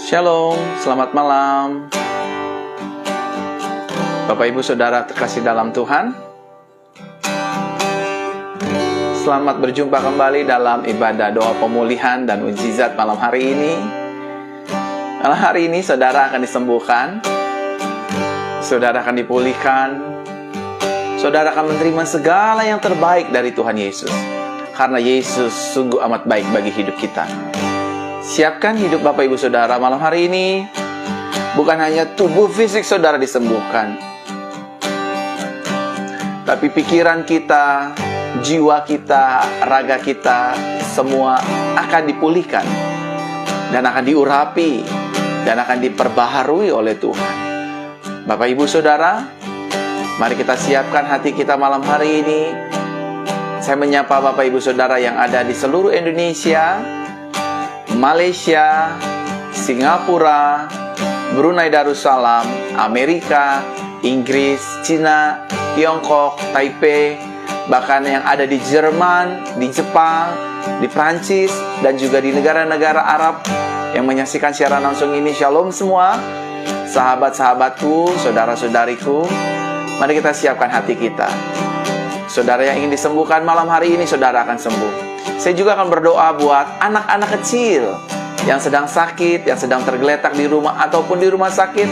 Shalom, selamat malam. Bapak Ibu Saudara terkasih dalam Tuhan, selamat berjumpa kembali dalam ibadah doa pemulihan dan mujizat malam hari ini. Malam hari ini saudara akan disembuhkan, saudara akan dipulihkan, saudara akan menerima segala yang terbaik dari Tuhan Yesus, karena Yesus sungguh amat baik bagi hidup kita. Siapkan hidup Bapak Ibu Saudara malam hari ini. Bukan hanya tubuh fisik saudara disembuhkan, tapi pikiran kita, jiwa kita, raga kita, semua akan dipulihkan dan akan diurapi dan akan diperbaharui oleh Tuhan. Bapak Ibu Saudara, mari kita siapkan hati kita malam hari ini. Saya menyapa Bapak Ibu Saudara yang ada di seluruh Indonesia, Malaysia, Singapura, Brunei Darussalam, Amerika, Inggris, Cina, Tiongkok, Taipei, bahkan yang ada di Jerman, di Jepang, di Prancis, dan juga di negara-negara Arab yang menyaksikan siaran langsung ini. Shalom semua, sahabat-sahabatku, saudara-saudariku. Mari kita siapkan hati kita. Saudara yang ingin disembuhkan malam hari ini, saudara akan sembuh. Saya juga akan berdoa buat anak-anak kecil yang sedang sakit, yang sedang tergeletak di rumah ataupun di rumah sakit.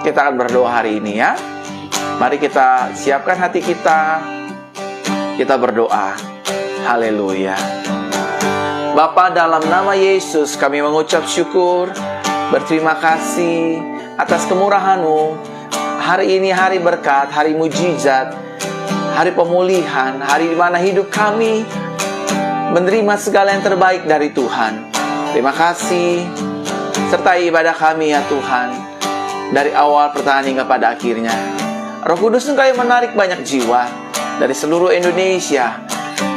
Kita akan berdoa hari ini ya. Mari kita siapkan hati kita. Kita berdoa. Haleluya. Bapa, dalam nama Yesus kami mengucap syukur, berterima kasih atas kemurahan-Mu. Hari ini hari berkat, hari mujizat, hari pemulihan, hari di mana hidup kami menerima segala yang terbaik dari Tuhan. Terima kasih. Sertai ibadah kami ya Tuhan, dari awal pertengahan hingga pada akhirnya. Roh Kudus Engkau yang menarik banyak jiwa dari seluruh Indonesia,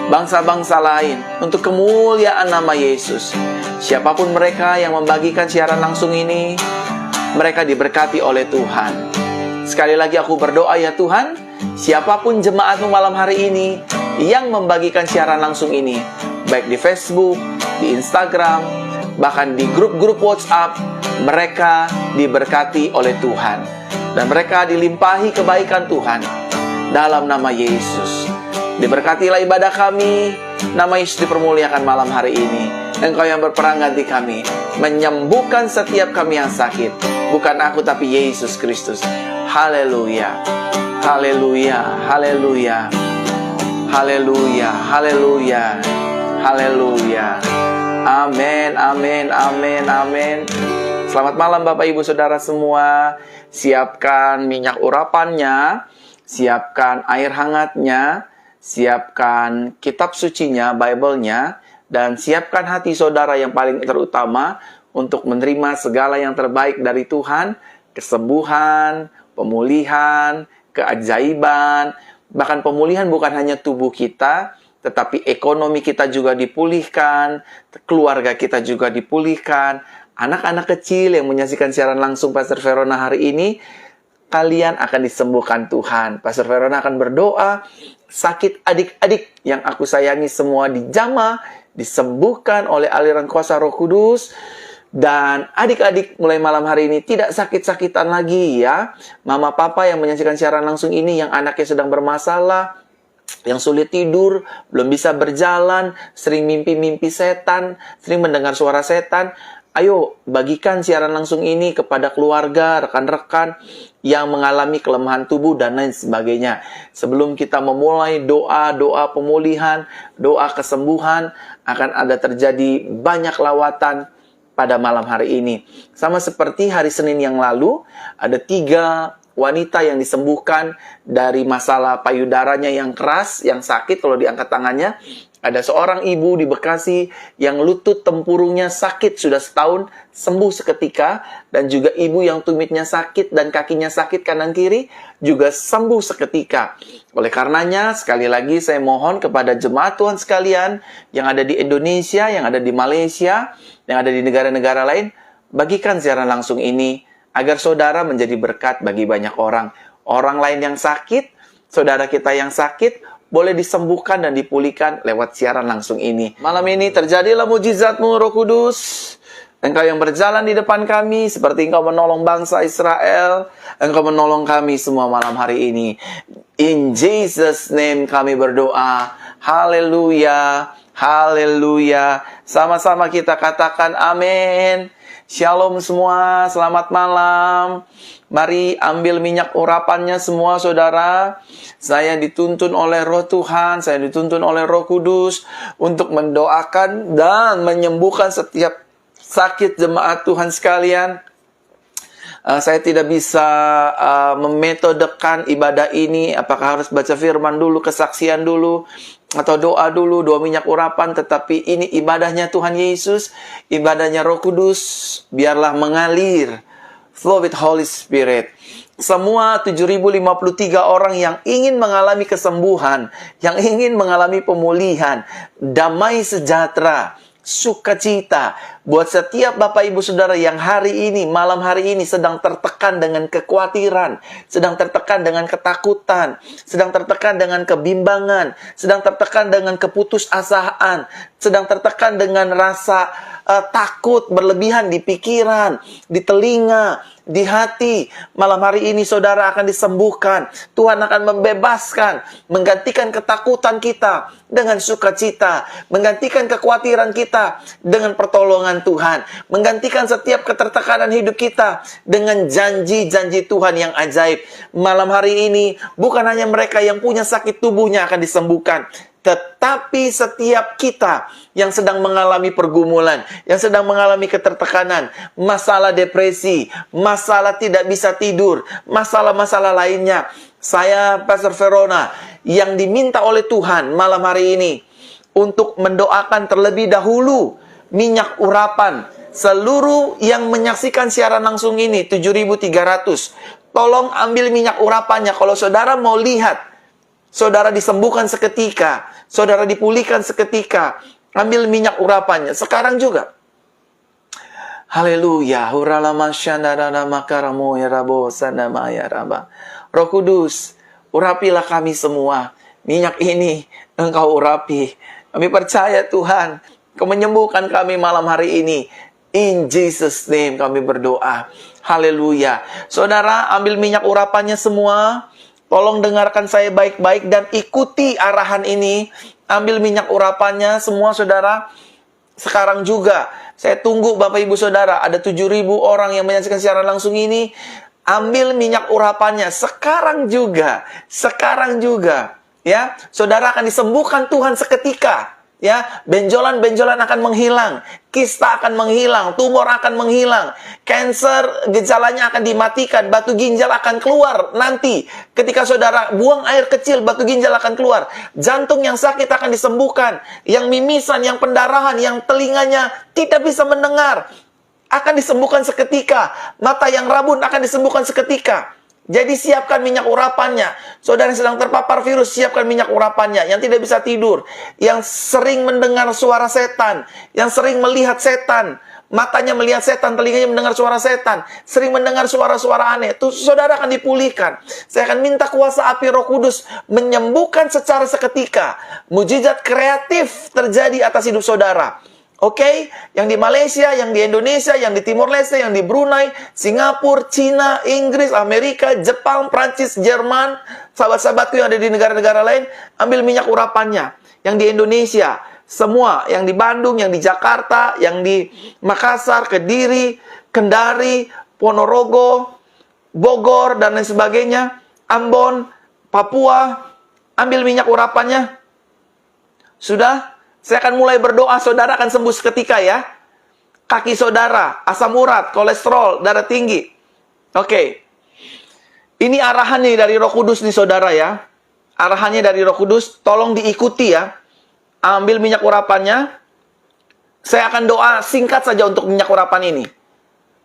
bangsa-bangsa lain, untuk kemuliaan nama Yesus. Siapapun mereka yang membagikan siaran langsung ini, mereka diberkati oleh Tuhan. Sekali lagi aku berdoa ya Tuhan, siapapun jemaat-Mu malam hari ini yang membagikan siaran langsung ini, baik di Facebook, di Instagram, bahkan di grup-grup WhatsApp, mereka diberkati oleh Tuhan dan mereka dilimpahi kebaikan Tuhan dalam nama Yesus. Diberkatilah ibadah kami, nama Yesus dipermuliakan malam hari ini. Engkau yang berperang ganti kami, menyembuhkan setiap kami yang sakit. Bukan aku tapi Yesus Kristus. Haleluya, haleluya, haleluya, haleluya, haleluya, haleluya. Amin, amin, amin, amin. Selamat malam Bapak Ibu Saudara semua. Siapkan minyak urapannya, siapkan air hangatnya, siapkan kitab sucinya, Bible-nya, dan siapkan hati saudara yang paling terutama untuk menerima segala yang terbaik dari Tuhan, kesembuhan, pemulihan, keajaiban. Bahkan pemulihan bukan hanya tubuh kita, tetapi ekonomi kita juga dipulihkan, keluarga kita juga dipulihkan. Anak-anak kecil yang menyaksikan siaran langsung Pastor Verona hari ini, kalian akan disembuhkan Tuhan. Pastor Verona akan berdoa, sakit adik-adik yang aku sayangi semua dijamah, disembuhkan oleh aliran kuasa Roh Kudus. Dan adik-adik mulai malam hari ini tidak sakit-sakitan lagi ya. Mama papa yang menyaksikan siaran langsung ini yang anaknya sedang bermasalah, yang sulit tidur, belum bisa berjalan, sering mimpi-mimpi setan, sering mendengar suara setan. Ayo bagikan siaran langsung ini kepada keluarga, rekan-rekan yang mengalami kelemahan tubuh dan lain sebagainya. Sebelum kita memulai doa-doa pemulihan, doa kesembuhan, akan ada terjadi banyak lawatan pada malam hari ini. Sama seperti hari Senin yang lalu, ada 3 wanita yang disembuhkan dari masalah payudaranya yang keras, yang sakit kalau diangkat tangannya. Ada seorang ibu di Bekasi yang lutut tempurungnya sakit sudah setahun, sembuh seketika. Dan juga ibu yang tumitnya sakit dan kakinya sakit kanan kiri, juga sembuh seketika. Oleh karenanya, sekali lagi saya mohon kepada jemaat Tuhan sekalian yang ada di Indonesia, yang ada di Malaysia, yang ada di negara-negara lain, bagikan siaran langsung ini agar saudara menjadi berkat bagi banyak orang. Orang lain yang sakit, saudara kita yang sakit, boleh disembuhkan dan dipulihkan lewat siaran langsung ini. Malam ini terjadilah mujizat-Mu Roh Kudus. Engkau yang berjalan di depan kami, seperti Engkau menolong bangsa Israel, Engkau menolong kami semua malam hari ini. In Jesus' name kami berdoa. Haleluya, haleluya. Sama-sama kita katakan amin. Shalom semua, selamat malam. Mari ambil minyak urapannya semua saudara. Saya dituntun oleh Roh Tuhan, saya dituntun oleh Roh Kudus untuk mendoakan dan menyembuhkan setiap sakit jemaat Tuhan sekalian. Saya tidak bisa memetodekan ibadah ini, apakah harus baca firman dulu, kesaksian dulu, atau doa dulu, doa minyak urapan. Tetapi ini ibadahnya Tuhan Yesus, ibadahnya Roh Kudus, biarlah mengalir, flow with Holy Spirit. Semua 7.053 orang yang ingin mengalami kesembuhan, yang ingin mengalami pemulihan, damai sejahtera, sukacita, buat setiap Bapak Ibu Saudara yang hari ini, malam hari ini sedang tertekan dengan kekhawatiran, sedang tertekan dengan ketakutan, sedang tertekan dengan kebimbangan, sedang tertekan dengan keputusasaan, sedang tertekan dengan rasa takut berlebihan di pikiran, di telinga, di hati. Malam hari ini saudara akan disembuhkan. Tuhan akan membebaskan, menggantikan ketakutan kita dengan sukacita, menggantikan kekhawatiran kita dengan pertolongan Tuhan, menggantikan setiap ketertekanan hidup kita dengan janji-janji Tuhan yang ajaib. Malam hari ini bukan hanya mereka yang punya sakit tubuhnya akan disembuhkan, tetapi setiap kita yang sedang mengalami pergumulan, yang sedang mengalami ketertekanan, masalah depresi, masalah tidak bisa tidur, masalah-masalah lainnya. Saya, Pastor Verona, yang diminta oleh Tuhan malam hari ini untuk mendoakan terlebih dahulu minyak urapan. Seluruh yang menyaksikan siaran langsung ini, 7.300, tolong ambil minyak urapannya. Kalau saudara mau lihat saudara disembuhkan seketika, saudara dipulihkan seketika, ambil minyak urapannya sekarang juga. Haleluya. Roh Kudus, urapilah kami semua. Minyak ini Engkau urapi. Kami percaya Tuhan, Kau menyembuhkan kami malam hari ini. In Jesus' name kami berdoa. Haleluya. Saudara, ambil minyak urapannya semua. Tolong dengarkan saya baik-baik dan ikuti arahan ini. Ambil minyak urapannya semua saudara. Sekarang juga. Saya tunggu Bapak Ibu Saudara. Ada 7.000 orang yang menyaksikan siaran langsung ini. Ambil minyak urapannya. Sekarang juga. Sekarang juga. Ya, saudara akan disembuhkan Tuhan seketika. Ya, benjolan-benjolan akan menghilang, kista akan menghilang, tumor akan menghilang, kanker gejalanya akan dimatikan, batu ginjal akan keluar nanti. Ketika saudara buang air kecil, batu ginjal akan keluar. Jantung yang sakit akan disembuhkan, yang mimisan, yang pendarahan, yang telinganya tidak bisa mendengar akan disembuhkan seketika. Mata yang rabun akan disembuhkan seketika. Jadi siapkan minyak urapannya. Saudara yang sedang terpapar virus, siapkan minyak urapannya. Yang tidak bisa tidur, yang sering mendengar suara setan, yang sering melihat setan, matanya melihat setan, telinganya mendengar suara setan, sering mendengar suara-suara aneh, itu saudara akan dipulihkan. Saya akan minta kuasa api Roh Kudus menyembuhkan secara seketika. Mujizat kreatif terjadi atas hidup saudara. Oke, yang di Malaysia, yang di Indonesia, yang di Timor Leste, yang di Brunei, Singapura, Cina, Inggris, Amerika, Jepang, Prancis, Jerman, sahabat-sahabatku yang ada di negara-negara lain, ambil minyak urapannya. Yang di Indonesia, semua, yang di Bandung, yang di Jakarta, yang di Makassar, Kediri, Kendari, Ponorogo, Bogor, dan lain sebagainya, Ambon, Papua, ambil minyak urapannya. Sudah? Saya akan mulai berdoa, saudara akan sembuh seketika ya. Kaki saudara, asam urat, kolesterol, darah tinggi. Oke. Ini arahannya dari Roh Kudus nih saudara ya. Arahannya dari Roh Kudus, tolong diikuti ya. Ambil minyak urapannya. Saya akan doa singkat saja untuk minyak urapan ini.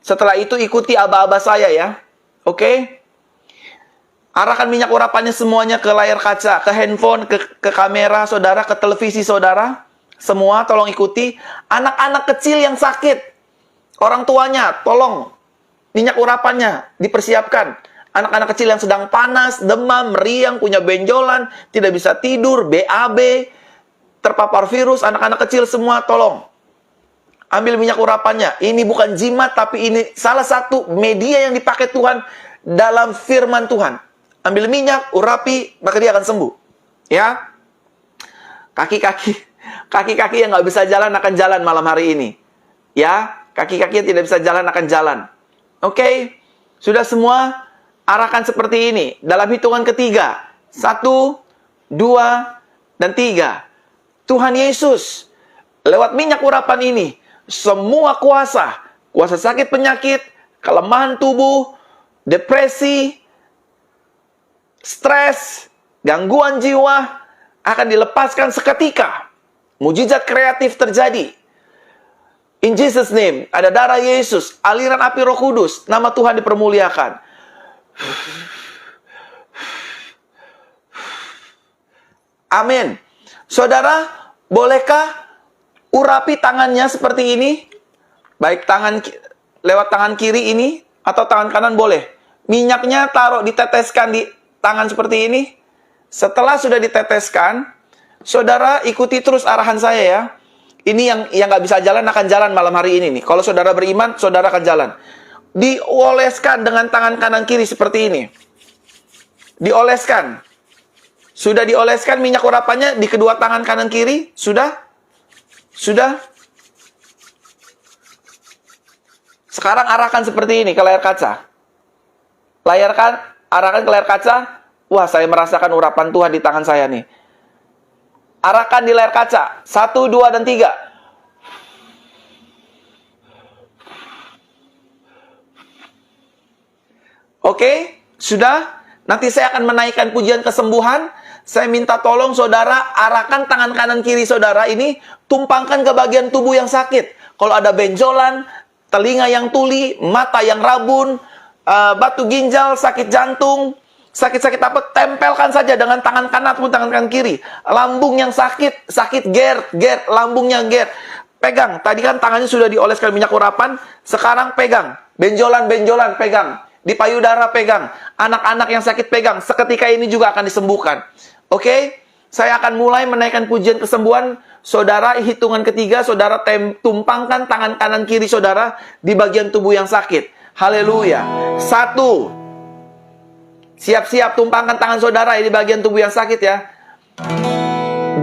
Setelah itu ikuti aba-aba saya ya. Oke. Arahkan minyak urapannya semuanya ke layar kaca, ke handphone, ke kamera saudara, ke televisi saudara. Semua tolong ikuti. Anak-anak kecil yang sakit, orang tuanya tolong minyak urapannya dipersiapkan. Anak-anak kecil yang sedang panas, demam, meriang, punya benjolan, tidak bisa tidur, BAB, terpapar virus, anak-anak kecil semua tolong. Ambil minyak urapannya. Ini bukan jimat, tapi ini salah satu media yang dipakai Tuhan dalam firman Tuhan. Ambil minyak, urapi, maka dia akan sembuh. Ya, kaki-kaki yang nggak bisa jalan akan jalan malam hari ini. Ya, kaki-kaki yang tidak bisa jalan akan jalan. Oke, sudah semua arahkan seperti ini. Dalam hitungan ketiga, 1, 2, dan 3. Tuhan Yesus, lewat minyak urapan ini, semua kuasa sakit penyakit, kelemahan tubuh, depresi, stres, gangguan jiwa, akan dilepaskan seketika. Mujizat kreatif terjadi. In Jesus name, ada darah Yesus, aliran api Roh Kudus, nama Tuhan dipermuliakan. Amin. Saudara, bolehkah urapi tangannya seperti ini? Baik lewat tangan kiri ini atau tangan kanan boleh. Minyaknya taruh, diteteskan di tangan seperti ini. Setelah sudah diteteskan, saudara ikuti terus arahan saya ya. Ini yang nggak bisa jalan akan jalan malam hari ini nih. Kalau saudara beriman, saudara akan jalan. Dioleskan dengan tangan kanan kiri seperti ini. Dioleskan. Sudah dioleskan minyak urapannya di kedua tangan kanan kiri? Sudah? Sudah? Sekarang arahkan seperti ini ke layar kaca. Arahkan ke layar kaca. Wah, saya merasakan urapan Tuhan di tangan saya nih. Arahkan di layar kaca. 1, 2, dan 3. Oke, sudah. Nanti saya akan menaikkan pujian kesembuhan. Saya minta tolong saudara, arahkan tangan kanan kiri saudara ini, tumpangkan ke bagian tubuh yang sakit. Kalau ada benjolan, telinga yang tuli, mata yang rabun, batu ginjal, sakit jantung, sakit-sakit apa, tempelkan saja dengan tangan kanan ataupun tangan kanan kiri. Lambung yang sakit GERD, lambungnya GERD. Pegang, tadi kan tangannya sudah dioleskan minyak urapan, sekarang pegang. Benjolan, pegang. Di payudara pegang. Anak-anak yang sakit pegang. Seketika ini juga akan disembuhkan. Oke? Saya akan mulai menaikkan pujian kesembuhan. Saudara, hitungan ketiga, saudara tumpangkan tangan kanan kiri saudara di bagian tubuh yang sakit. Haleluya. 1. Siap-siap tumpangkan tangan saudara di bagian tubuh yang sakit ya. 2.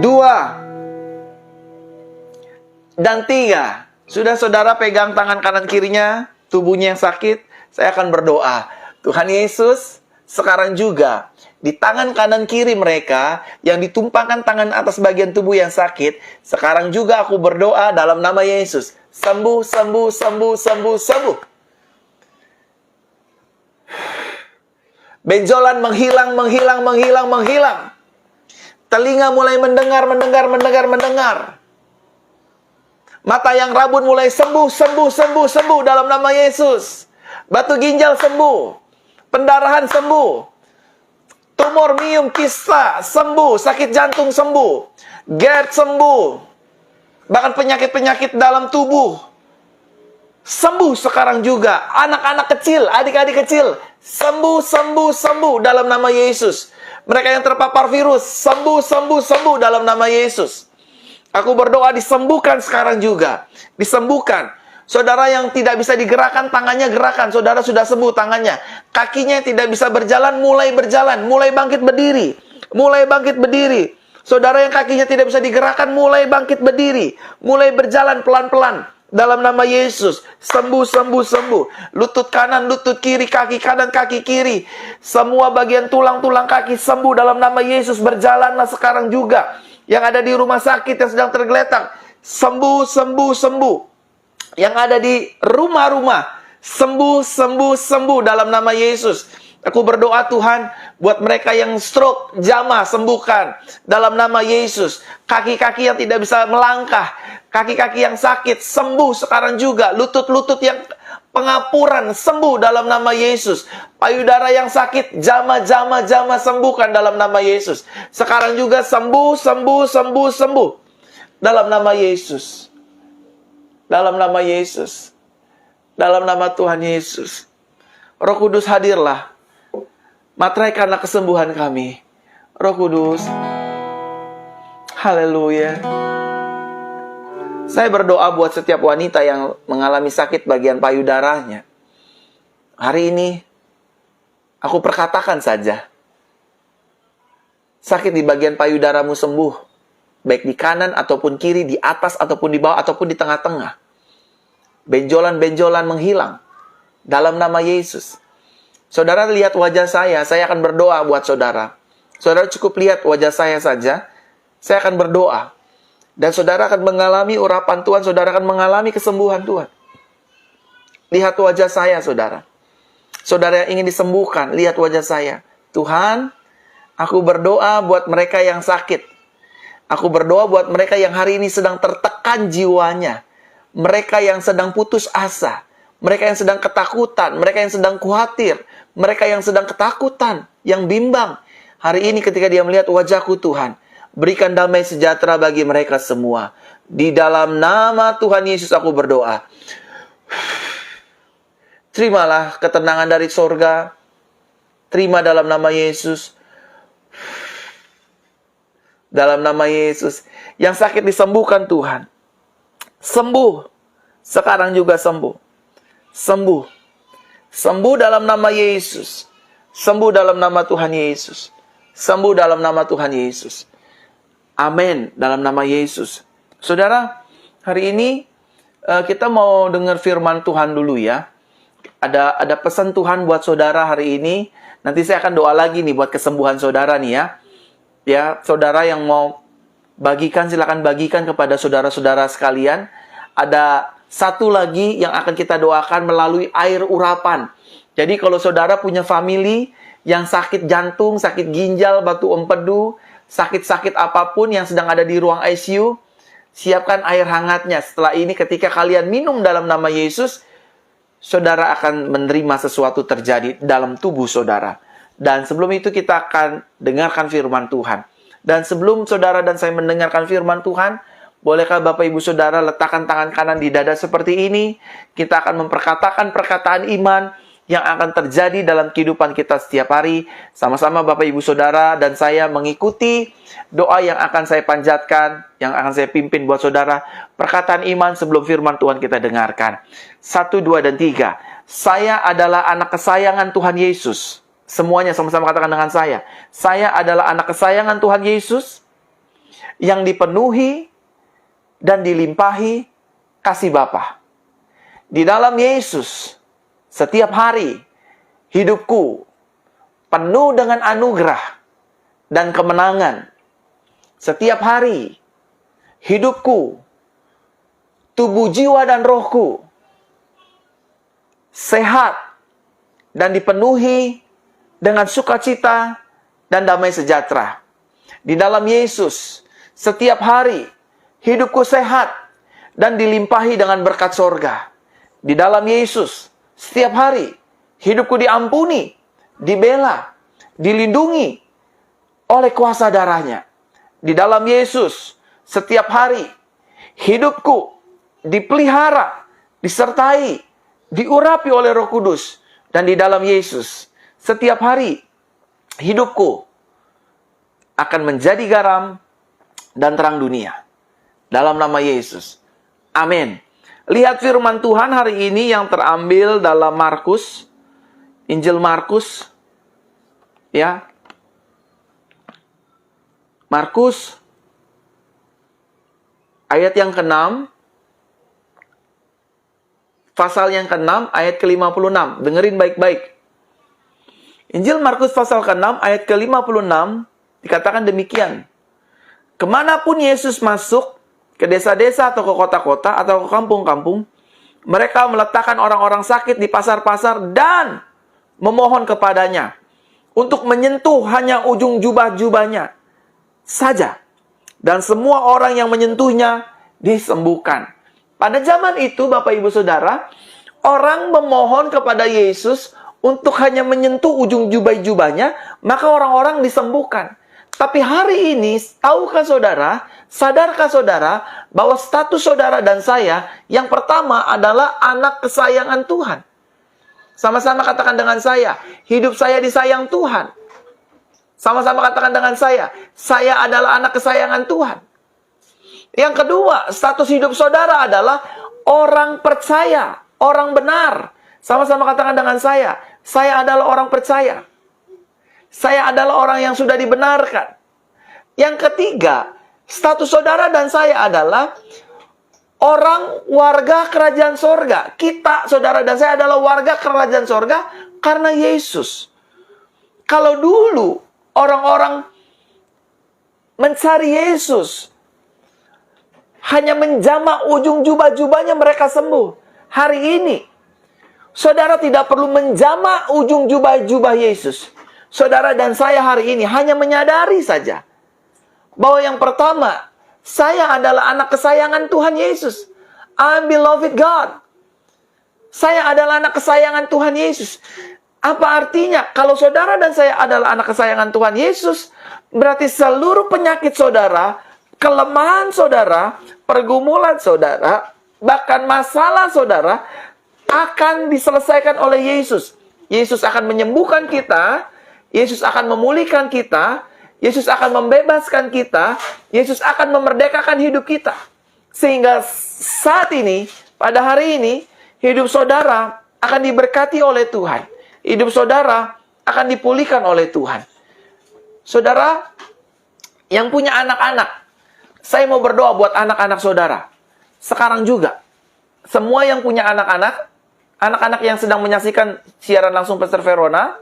Dan 3. Sudah saudara pegang tangan kanan kirinya, tubuhnya yang sakit. Saya akan berdoa. Tuhan Yesus, sekarang juga di tangan kanan kiri mereka yang ditumpangkan tangan atas bagian tubuh yang sakit, sekarang juga aku berdoa dalam nama Yesus. Sembuh, sembuh, sembuh, sembuh, sembuh. Benjolan menghilang, menghilang, menghilang, menghilang. Telinga mulai mendengar. Mata yang rabun mulai sembuh, sembuh, sembuh, sembuh dalam nama Yesus. Batu ginjal sembuh. Pendarahan sembuh. Tumor miom kista sembuh. Sakit jantung sembuh. GERD sembuh. Bahkan penyakit-penyakit dalam tubuh sembuh sekarang juga. Anak-anak kecil, adik-adik kecil sembuh, sembuh, sembuh dalam nama Yesus. Mereka yang terpapar virus sembuh, sembuh, sembuh dalam nama Yesus. Aku berdoa disembuhkan sekarang juga. Disembuhkan. Saudara yang tidak bisa digerakkan, tangannya gerakan. Saudara sudah sembuh tangannya. Kakinya yang tidak bisa berjalan, mulai berjalan. Mulai bangkit berdiri. Mulai bangkit berdiri. Saudara yang kakinya tidak bisa digerakkan, mulai bangkit berdiri. Mulai berjalan pelan-pelan. Dalam nama Yesus. Sembuh, sembuh, sembuh. Lutut kanan, lutut kiri, kaki kanan, kaki kiri. Semua bagian tulang-tulang kaki sembuh dalam nama Yesus. Berjalanlah sekarang juga. Yang ada di rumah sakit yang sedang tergeletak. Sembuh, sembuh, sembuh. Yang ada di rumah-rumah sembuh, sembuh, sembuh dalam nama Yesus. Aku berdoa Tuhan buat mereka yang stroke, jamah sembuhkan dalam nama Yesus. Kaki-kaki yang tidak bisa melangkah, kaki-kaki yang sakit sembuh sekarang juga. Lutut-lutut yang pengapuran sembuh dalam nama Yesus. Payudara yang sakit jamah sembuhkan dalam nama Yesus. Sekarang juga sembuh, sembuh, sembuh, sembuh dalam nama Yesus. Dalam nama Yesus. Dalam nama Tuhan Yesus. Roh Kudus hadirlah. Materaikanlah kesembuhan kami. Roh Kudus. Haleluya. Saya berdoa buat setiap wanita yang mengalami sakit bagian payudaranya. Hari ini, aku perkatakan saja, sakit di bagian payudaramu sembuh. Baik di kanan ataupun kiri, di atas ataupun di bawah, ataupun di tengah-tengah. Benjolan-benjolan menghilang. Dalam nama Yesus. Saudara lihat wajah saya akan berdoa buat saudara. Saudara cukup lihat wajah saya saja, saya akan berdoa. Dan saudara akan mengalami urapan Tuhan, saudara akan mengalami kesembuhan Tuhan. Lihat wajah saya, saudara. Saudara yang ingin disembuhkan, lihat wajah saya. Tuhan, aku berdoa buat mereka yang sakit. Aku berdoa buat mereka yang hari ini sedang tertekan jiwanya. Mereka yang sedang putus asa. Mereka yang sedang ketakutan. Mereka yang sedang khawatir. Mereka yang sedang ketakutan, yang bimbang. Hari ini ketika dia melihat wajahku Tuhan, berikan damai sejahtera bagi mereka semua. Di dalam nama Tuhan Yesus aku berdoa. Terimalah ketenangan dari sorga. Terima dalam nama Yesus. Dalam nama Yesus. Yang sakit disembuhkan Tuhan. Sembuh. Sekarang juga sembuh. Sembuh. Sembuh dalam nama Yesus. Sembuh dalam nama Tuhan Yesus. Sembuh dalam nama Tuhan Yesus. Amin. Dalam nama Yesus. Saudara, hari ini kita mau dengar firman Tuhan dulu ya. Ada pesan Tuhan buat saudara hari ini. Nanti saya akan doa lagi nih buat kesembuhan saudara nih ya. Ya, saudara yang mau bagikan, silakan bagikan kepada saudara-saudara sekalian. Ada satu lagi yang akan kita doakan melalui air urapan. Jadi kalau saudara punya family yang sakit jantung, sakit ginjal, batu empedu, sakit-sakit apapun yang sedang ada di ruang ICU, siapkan air hangatnya. Setelah ini ketika kalian minum dalam nama Yesus, saudara akan menerima sesuatu terjadi dalam tubuh saudara. Dan sebelum itu kita akan dengarkan firman Tuhan. Dan sebelum saudara dan saya mendengarkan firman Tuhan, bolehkah Bapak Ibu Saudara letakkan tangan kanan di dada seperti ini? Kita akan memperkatakan perkataan iman yang akan terjadi dalam kehidupan kita setiap hari. Sama-sama Bapak Ibu Saudara dan saya mengikuti doa yang akan saya panjatkan, yang akan saya pimpin buat saudara. Perkataan iman sebelum firman Tuhan kita dengarkan. 1, 2, dan 3. Saya adalah anak kesayangan Tuhan Yesus. Semuanya sama-sama katakan dengan saya. Saya adalah anak kesayangan Tuhan Yesus yang dipenuhi dan dilimpahi kasih Bapa. Di dalam Yesus, setiap hari hidupku penuh dengan anugerah dan kemenangan. Setiap hari hidupku, tubuh, jiwa, dan rohku sehat dan dipenuhi dengan sukacita dan damai sejahtera. Di dalam Yesus, setiap hari hidupku sehat dan dilimpahi dengan berkat sorga. Di dalam Yesus, setiap hari hidupku diampuni, dibela, dilindungi oleh kuasa darahnya. Di dalam Yesus, setiap hari hidupku dipelihara, disertai, diurapi oleh Roh Kudus. Dan di dalam Yesus, setiap hari hidupku akan menjadi garam dan terang dunia. Dalam nama Yesus. Amin. Lihat firman Tuhan hari ini yang terambil dalam Markus. Injil Markus. Ya. Markus. Ayat yang ke-6. Pasal yang ke-6 ayat ke-56. Dengerin baik-baik. Injil Markus pasal ke-6 ayat ke-56 dikatakan demikian. Kemanapun Yesus masuk, ke desa-desa atau ke kota-kota atau ke kampung-kampung, mereka meletakkan orang-orang sakit di pasar-pasar dan memohon kepadanya untuk menyentuh hanya ujung jubah-jubahnya saja. Dan semua orang yang menyentuhnya disembuhkan. Pada zaman itu, Bapak Ibu Saudara, orang memohon kepada Yesus untuk hanya menyentuh ujung jubah-jubahnya, maka orang-orang disembuhkan. Tapi hari ini, tahukah saudara, sadarkah saudara, bahwa status saudara dan saya, yang pertama adalah anak kesayangan Tuhan. Sama-sama katakan dengan saya, hidup saya disayang Tuhan. Sama-sama katakan dengan saya adalah anak kesayangan Tuhan. Yang kedua, status hidup saudara adalah orang percaya, orang benar. Sama-sama katakan dengan saya adalah orang percaya. Saya adalah orang yang sudah dibenarkan. Yang ketiga, status saudara dan saya adalah orang warga kerajaan sorga. Kita, saudara dan saya adalah warga kerajaan sorga karena Yesus. Kalau dulu orang-orang mencari Yesus, hanya menjamak ujung jubah-jubahnya mereka sembuh. Hari ini, saudara tidak perlu menjamak ujung jubah-jubah Yesus. Saudara dan saya hari ini hanya menyadari saja bahwa yang pertama, saya adalah anak kesayangan Tuhan Yesus. I'm beloved God. Saya adalah anak kesayangan Tuhan Yesus. Apa artinya? Kalau saudara dan saya adalah anak kesayangan Tuhan Yesus, berarti seluruh penyakit saudara, kelemahan saudara, pergumulan saudara, bahkan masalah saudara akan diselesaikan oleh Yesus. Yesus akan menyembuhkan kita, Yesus akan memulihkan kita, Yesus akan membebaskan kita, Yesus akan memerdekakan hidup kita. Sehingga saat ini, pada hari ini, hidup saudara akan diberkati oleh Tuhan. Hidup saudara akan dipulihkan oleh Tuhan. Saudara yang punya anak-anak, saya mau berdoa buat anak-anak saudara. Sekarang juga, semua yang punya anak-anak, anak-anak yang sedang menyaksikan siaran langsung Pastor Verona,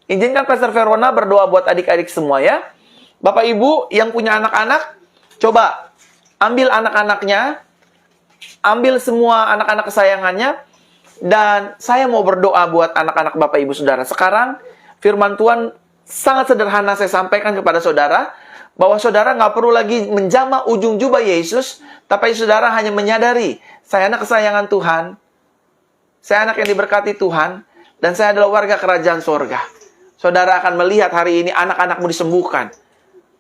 izinkan Pastor Verona berdoa buat adik-adik semua ya. Bapak Ibu yang punya anak-anak, coba ambil anak-anaknya, ambil semua anak-anak kesayangannya, dan saya mau berdoa buat anak-anak Bapak Ibu Saudara. Sekarang firman Tuhan sangat sederhana saya sampaikan kepada saudara, bahwa saudara nggak perlu lagi menjamak ujung jubah Yesus, tapi saudara hanya menyadari, saya anak kesayangan Tuhan, saya anak yang diberkati Tuhan, dan saya adalah warga kerajaan sorga. Saudara akan melihat hari ini anak-anakmu disembuhkan.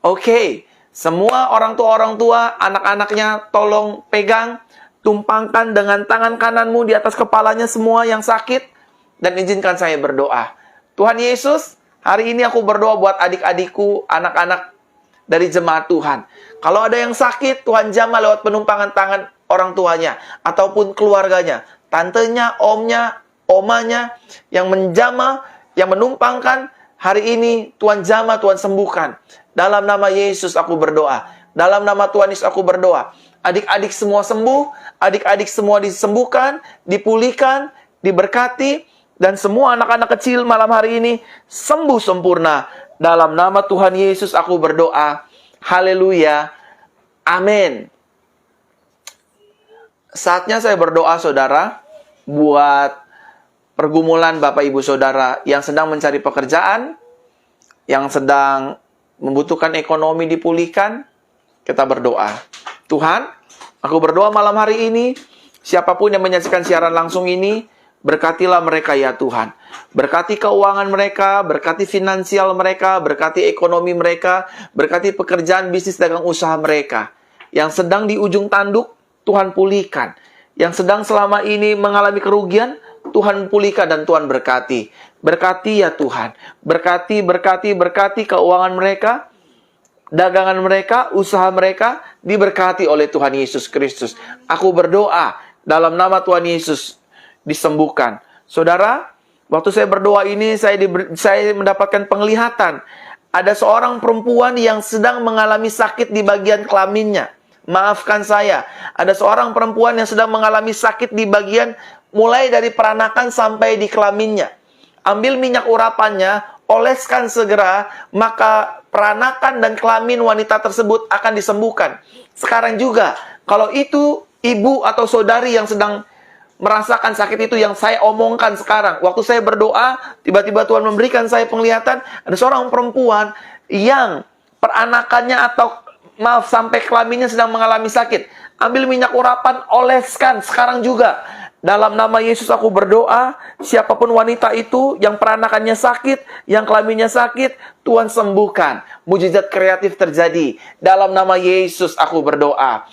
Oke, semua orang tua, anak-anaknya tolong pegang, tumpangkan dengan tangan kananmu di atas kepalanya semua yang sakit, dan izinkan saya berdoa. Tuhan Yesus, hari ini aku berdoa buat adik-adikku, anak-anak dari jemaat Tuhan. Kalau ada yang sakit, Tuhan jamah lewat penumpangan tangan orang tuanya, ataupun keluarganya, tantenya, omnya, omanya, yang menjamah, yang menumpangkan, hari ini Tuhan jamah, Tuhan sembuhkan. Dalam nama Yesus aku berdoa. Dalam nama Tuhan Yesus aku berdoa. Adik-adik semua sembuh, adik-adik semua disembuhkan, dipulihkan, diberkati, dan semua anak-anak kecil malam hari ini sembuh sempurna. Dalam nama Tuhan Yesus aku berdoa. Haleluya. Amin. Saatnya saya berdoa saudara, buat pergumulan Bapak Ibu Saudara yang sedang mencari pekerjaan, yang sedang membutuhkan ekonomi dipulihkan. Kita berdoa. Tuhan, aku berdoa malam hari ini, siapapun yang menyaksikan siaran langsung ini, berkatilah mereka ya Tuhan. Berkati keuangan mereka, berkati finansial mereka, berkati ekonomi mereka, berkati pekerjaan bisnis dagang usaha mereka. Yang sedang di ujung tanduk, Tuhan pulihkan. Yang sedang selama ini mengalami kerugian, Tuhan pulihkan dan Tuhan berkati. Berkati ya Tuhan. Berkati keuangan mereka, dagangan mereka, usaha mereka, diberkati oleh Tuhan Yesus Kristus. Aku berdoa dalam nama Tuhan Yesus, disembuhkan. Saudara, waktu saya berdoa ini, saya mendapatkan penglihatan. Ada seorang perempuan yang sedang mengalami sakit di bagian kelaminnya. Maafkan saya, ada seorang perempuan yang sedang mengalami sakit di bagian mulai dari peranakan sampai di kelaminnya. Ambil minyak urapannya, oleskan segera, maka peranakan dan kelamin wanita tersebut akan disembuhkan. Sekarang juga, kalau itu ibu atau saudari yang sedang merasakan sakit itu yang saya omongkan sekarang, waktu saya berdoa, tiba-tiba Tuhan memberikan saya penglihatan, ada seorang perempuan yang peranakannya atau sampai kelaminnya sedang mengalami sakit. Ambil minyak urapan, oleskan sekarang juga. Dalam nama Yesus aku berdoa, siapapun wanita itu yang peranakannya sakit, yang kelaminnya sakit, Tuhan sembuhkan. Mujizat kreatif terjadi. Dalam nama Yesus aku berdoa.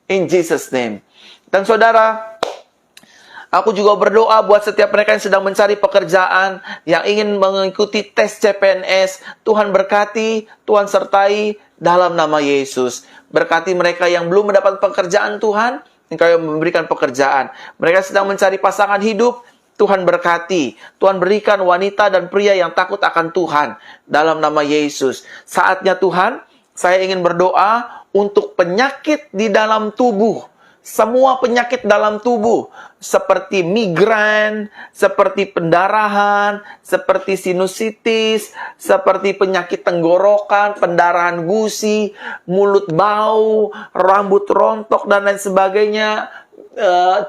In Jesus name. Dan saudara, Aku juga berdoa buat setiap mereka yang sedang mencari pekerjaan, yang ingin mengikuti tes CPNS. Tuhan berkati, Tuhan sertai dalam nama Yesus. Berkati mereka yang belum mendapat pekerjaan Tuhan, Engkau yang memberikan pekerjaan. Mereka sedang mencari pasangan hidup, Tuhan berkati. Tuhan berikan wanita dan pria yang takut akan Tuhan dalam nama Yesus. Saatnya Tuhan, saya ingin berdoa untuk penyakit di dalam tubuh. Semua penyakit dalam tubuh, seperti migran, seperti pendarahan, seperti sinusitis, seperti penyakit tenggorokan, pendarahan gusi, mulut bau, rambut rontok, dan lain sebagainya,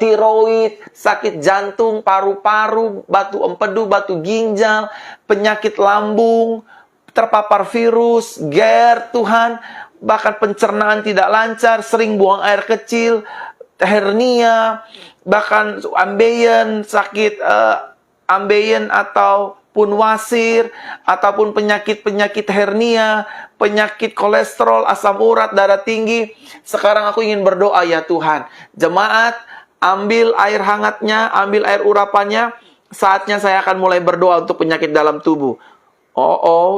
tiroid, sakit jantung, paru-paru, batu empedu, batu ginjal, penyakit lambung, terpapar virus, GERD, Tuhan, bahkan pencernaan tidak lancar, sering buang air kecil, hernia, bahkan ambeien, sakit ambeien ataupun wasir, ataupun penyakit-penyakit hernia, penyakit kolesterol, asam urat, darah tinggi. Sekarang aku ingin berdoa ya Tuhan. Jemaat, ambil air hangatnya, ambil air urapannya. Saatnya saya akan mulai berdoa untuk penyakit dalam tubuh.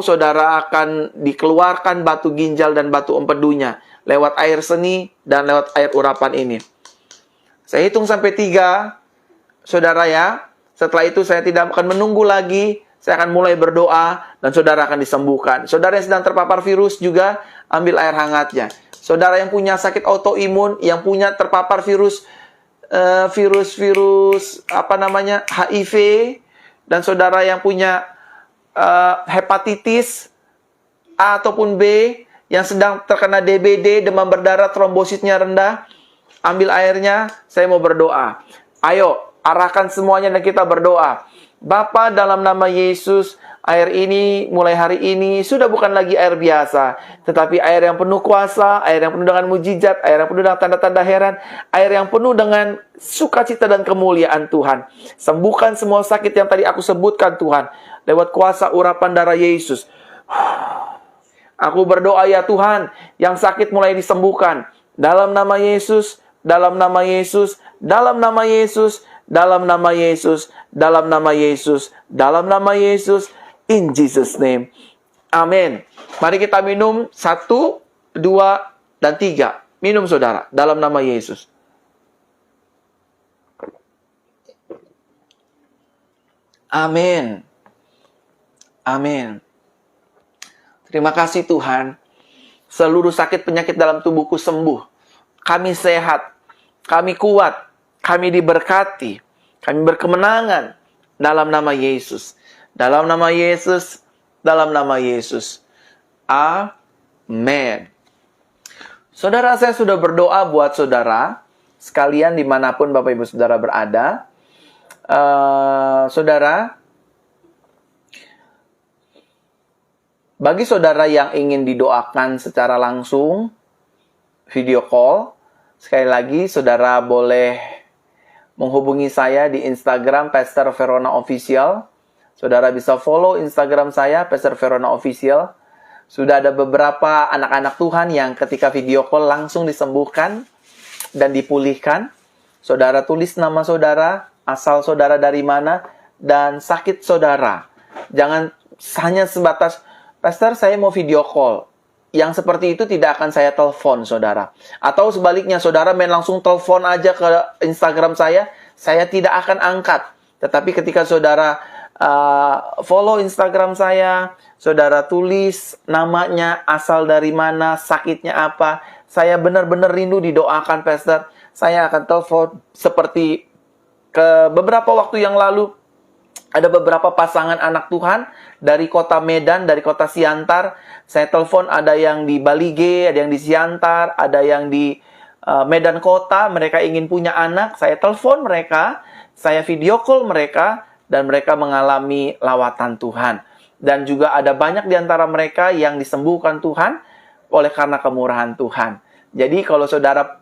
Saudara akan dikeluarkan batu ginjal dan batu empedunya lewat air seni dan lewat air urapan ini. Saya hitung sampai 3, saudara ya. Setelah itu saya tidak akan menunggu lagi. Saya akan mulai berdoa dan saudara akan disembuhkan. Saudara yang sedang terpapar virus juga, ambil air hangatnya. Saudara yang punya sakit autoimun, yang punya terpapar virus HIV, dan saudara yang punya hepatitis A ataupun B, yang sedang terkena DBD, demam berdarah, trombositnya rendah, ambil airnya, saya mau berdoa. Ayo, arahkan semuanya dan kita berdoa. Bapa, dalam nama Yesus, air ini mulai hari ini sudah bukan lagi air biasa, tetapi air yang penuh kuasa, air yang penuh dengan mujizat, air yang penuh dengan tanda-tanda heran, air yang penuh dengan sukacita dan kemuliaan Tuhan. Sembuhkan semua sakit yang tadi aku sebutkan Tuhan, lewat kuasa urapan darah Yesus. Aku berdoa ya Tuhan, yang sakit mulai disembuhkan. Dalam nama Yesus, dalam nama Yesus, dalam nama Yesus, dalam nama Yesus, dalam nama Yesus, dalam nama Yesus, in Jesus name. Amin. Mari kita minum 1, 2, dan 3. Minum saudara, dalam nama Yesus. Amin. Amin. Terima kasih Tuhan. Seluruh sakit penyakit dalam tubuhku sembuh. Kami sehat. Kami kuat. Kami diberkati. Kami berkemenangan. Dalam nama Yesus. Dalam nama Yesus. Dalam nama Yesus. Amin. Saudara, saya sudah berdoa buat saudara sekalian dimanapun Bapak Ibu Saudara berada. Saudara, bagi saudara yang ingin didoakan secara langsung, video call, sekali lagi saudara boleh menghubungi saya di Instagram Pastor Verona Official. Saudara bisa follow Instagram saya, Pastor Verona Official. Sudah ada beberapa anak-anak Tuhan yang ketika video call langsung disembuhkan dan dipulihkan. Saudara tulis nama saudara, asal saudara dari mana, dan sakit saudara. Jangan hanya sebatas, Pastor, saya mau video call. Yang seperti itu tidak akan saya telepon, saudara. Atau sebaliknya, saudara main langsung telepon aja ke Instagram saya tidak akan angkat. Tetapi ketika saudara follow Instagram saya, saudara tulis namanya, asal dari mana, sakitnya apa, saya benar-benar rindu didoakan, Pastor. Saya akan telepon seperti beberapa waktu yang lalu. Ada beberapa pasangan anak Tuhan dari kota Medan, dari kota Siantar. Saya telepon, ada yang di Balige, ada yang di Siantar, ada yang di Medan Kota. Mereka ingin punya anak. Saya telepon mereka, saya video call mereka, dan mereka mengalami lawatan Tuhan. Dan juga ada banyak di antara mereka yang disembuhkan Tuhan oleh karena kemurahan Tuhan. Jadi kalau saudara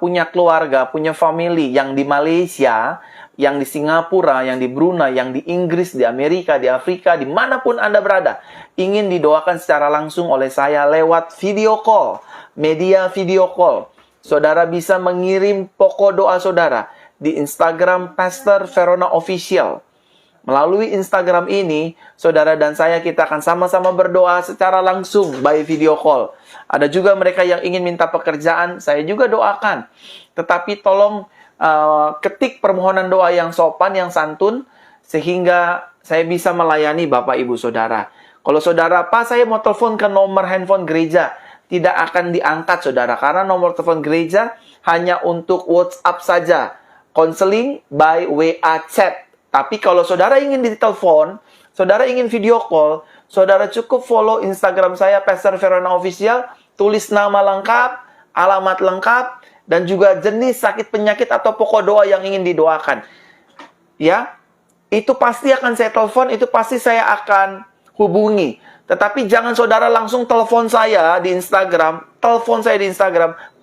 punya keluarga, punya family yang di Malaysia, yang di Singapura, yang di Brunei, yang di Inggris, di Amerika, di Afrika, dimanapun Anda berada, ingin didoakan secara langsung oleh saya lewat video call, media video call. Saudara bisa mengirim pokok doa saudara di Instagram Pastor Verona Official. Melalui Instagram ini, saudara dan saya kita akan sama-sama berdoa secara langsung by video call. Ada juga mereka yang ingin minta pekerjaan, saya juga doakan. Tetapi tolong ketik permohonan doa yang sopan, yang santun, sehingga saya bisa melayani Bapak Ibu Saudara. Kalau saudara, Pak, saya mau telepon ke nomor handphone gereja, tidak akan diangkat saudara, karena nomor telepon gereja hanya untuk WhatsApp saja, konseling by WA chat. Tapi kalau saudara ingin ditelepon, saudara ingin video call, saudara cukup follow Instagram saya, Pastor Verona Official, tulis nama lengkap, alamat lengkap, dan juga jenis sakit penyakit atau pokok doa yang ingin didoakan. Ya, itu pasti akan saya telepon, itu pasti saya akan hubungi. Tetapi jangan saudara langsung telepon saya di Instagram,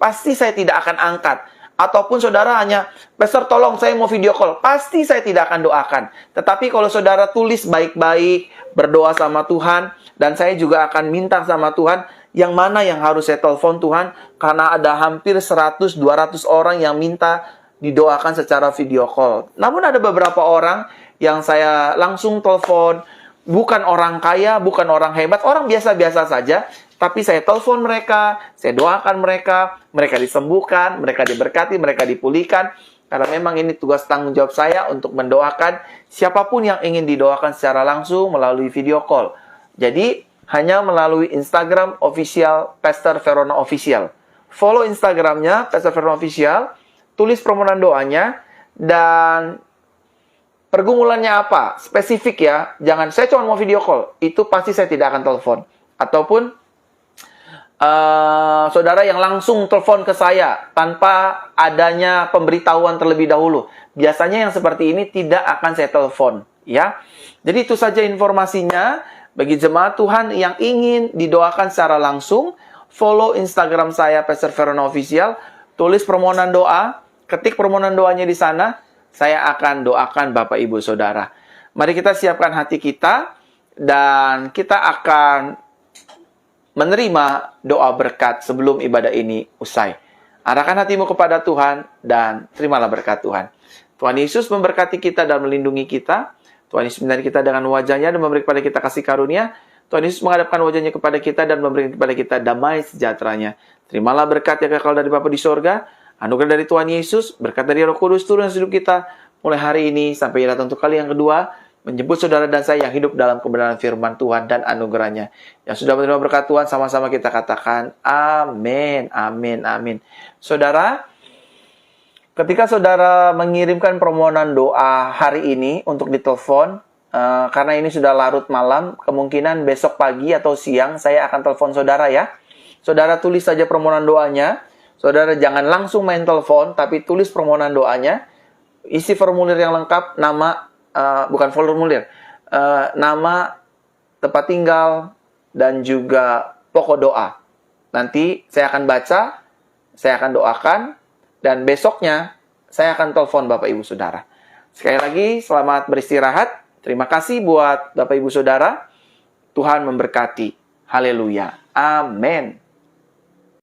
pasti saya tidak akan angkat. Ataupun saudara hanya, Pastor tolong saya mau video call, pasti saya tidak akan doakan. Tetapi kalau saudara tulis baik-baik, berdoa sama Tuhan, dan saya juga akan minta sama Tuhan, yang mana yang harus saya telepon Tuhan, karena ada hampir 100-200 orang yang minta didoakan secara video call. Namun ada beberapa orang yang saya langsung telepon, bukan orang kaya, bukan orang hebat, orang biasa-biasa saja, tapi saya telepon mereka, saya doakan mereka, mereka disembuhkan, mereka diberkati, mereka dipulihkan. Karena memang ini tugas tanggung jawab saya untuk mendoakan siapapun yang ingin didoakan secara langsung melalui video call. Jadi, hanya melalui Instagram official Pastor Verona Official. Follow Instagramnya Pastor Verona Official, tulis permohonan doanya, dan pergumulannya apa? Spesifik ya. Jangan, saya cuma mau video call. Itu pasti saya tidak akan telepon. Ataupun saudara yang langsung telepon ke saya tanpa adanya pemberitahuan terlebih dahulu. Biasanya yang seperti ini tidak akan saya telepon, ya. Jadi itu saja informasinya bagi jemaat Tuhan yang ingin didoakan secara langsung. Follow Instagram saya Pastor Verona Official, tulis permohonan doa, ketik permohonan doanya di sana, saya akan doakan Bapak Ibu Saudara. Mari kita siapkan hati kita dan kita akan menerima doa berkat sebelum ibadah ini usai. Arahkan hatimu kepada Tuhan dan terimalah berkat Tuhan. Tuhan Yesus memberkati kita dan melindungi kita. Tuhan Yesus menyertai kita dengan wajahnya dan memberi kepada kita kasih karunia. Tuhan Yesus menghadapkan wajahnya kepada kita dan memberi kepada kita damai sejahteranya. Terimalah berkat yang kekal dari Bapa di sorga, anugerah dari Tuhan Yesus, berkat dari Roh Kudus turun dalam hidup kita mulai hari ini sampai datang untuk kali yang kedua, menjemput saudara dan saya yang hidup dalam kebenaran firman Tuhan dan anugerahnya. Yang sudah menerima berkat Tuhan, sama-sama kita katakan amin, amin, amin. Saudara, ketika saudara mengirimkan permohonan doa hari ini untuk ditelepon, karena ini sudah larut malam, kemungkinan besok pagi atau siang saya akan telepon saudara ya. Saudara tulis saja permohonan doanya. Saudara jangan langsung main telepon, tapi tulis permohonan doanya. Isi formulir yang lengkap, nama, bukan formulir, nama, tempat tinggal, dan juga pokok doa. Nanti saya akan baca, saya akan doakan, dan besoknya saya akan telepon Bapak Ibu Saudara. Sekali lagi, selamat beristirahat. Terima kasih buat Bapak Ibu Saudara. Tuhan memberkati. Haleluya. Amin.